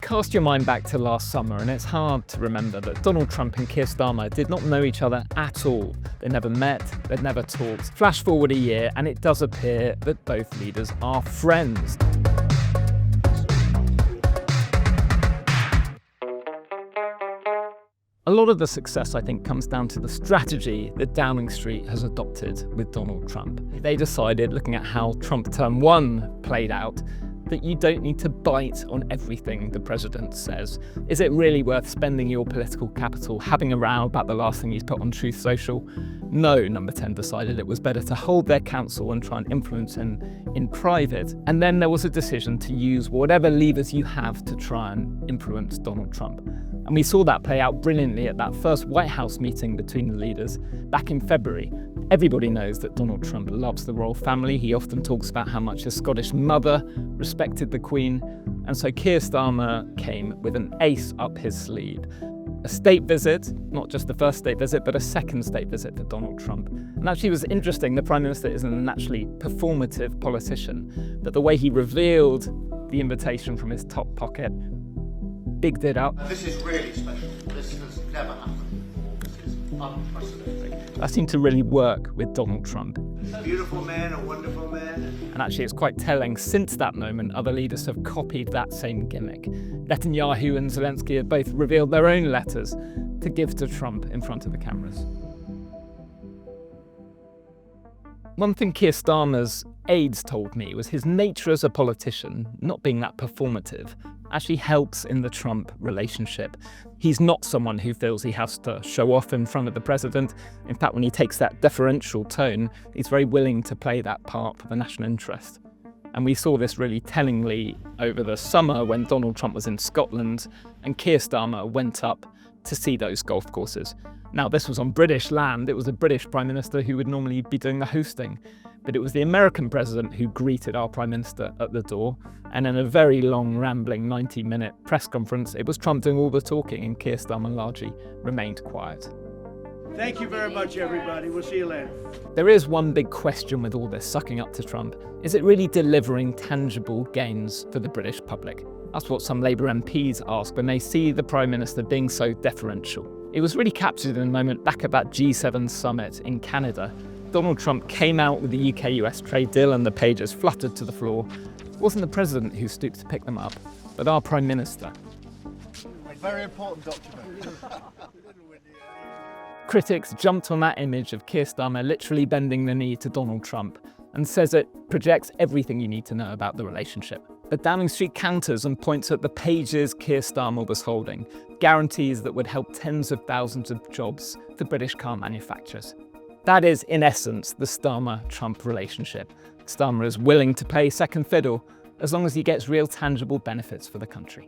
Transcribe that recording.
Cast your mind back to last summer and it's hard to remember that Donald Trump and Keir Starmer did not know each other at all. They never met, they'd never talked. Flash forward a year and it does appear that both leaders are friends. A lot of the success, I think, comes down to the strategy that Downing Street has adopted with Donald Trump. They decided, looking at how Trump term 1 played out, that you don't need to bite on everything the president says. Is it really worth spending your political capital having a row about the last thing he's put on Truth Social? No, number 10 decided it was better to hold their counsel and try and influence him in private. And then there was a decision to use whatever levers you have to try and influence Donald Trump. And we saw that play out brilliantly at that first White House meeting between the leaders back in February. Everybody knows that Donald Trump loves the royal family. He often talks about how much his Scottish mother respected the Queen. And so Keir Starmer came with an ace up his sleeve. A state visit, not just the first state visit, but a second state visit for Donald Trump. And actually it was interesting, the Prime Minister isn't a naturally performative politician, but the way he revealed the invitation from his top pocket, bigged it up. This is really special. This has never happened before. This is unprecedented. That seemed to really work with Donald Trump. A beautiful man, a wonderful man. And actually it's quite telling, since that moment other leaders have copied that same gimmick. Netanyahu and Zelensky have both revealed their own letters to give to Trump in front of the cameras. One thing Keir Starmer's aides told me was his nature as a politician, not being that performative, actually helps in the Trump relationship. He's not someone who feels he has to show off in front of the president. In fact, when he takes that deferential tone, he's very willing to play that part for the national interest. And we saw this really tellingly over the summer when Donald Trump was in Scotland and Keir Starmer went up to see those golf courses. Now, this was on British land. It was a British Prime Minister who would normally be doing the hosting. But it was the American president who greeted our Prime Minister at the door. And in a very long, rambling 90-minute press conference, it was Trump doing all the talking and Keir Starmer largely remained quiet. Thank you very much, everybody. We'll see you later. There is one big question with all this sucking up to Trump. Is it really delivering tangible gains for the British public? That's what some Labour MPs ask when they see the Prime Minister being so deferential. It was really captured in a moment back at that G7 summit in Canada. Donald Trump came out with the UK-US trade deal and the pages fluttered to the floor. It wasn't the president who stooped to pick them up, but our Prime Minister. A very important document. Critics jumped on that image of Keir Starmer literally bending the knee to Donald Trump and says it projects everything you need to know about the relationship. But Downing Street counters and points at the pages Keir Starmer was holding, guarantees that would help tens of thousands of jobs for British car manufacturers. That is, in essence, the Starmer-Trump relationship. Starmer is willing to play second fiddle as long as he gets real tangible benefits for the country.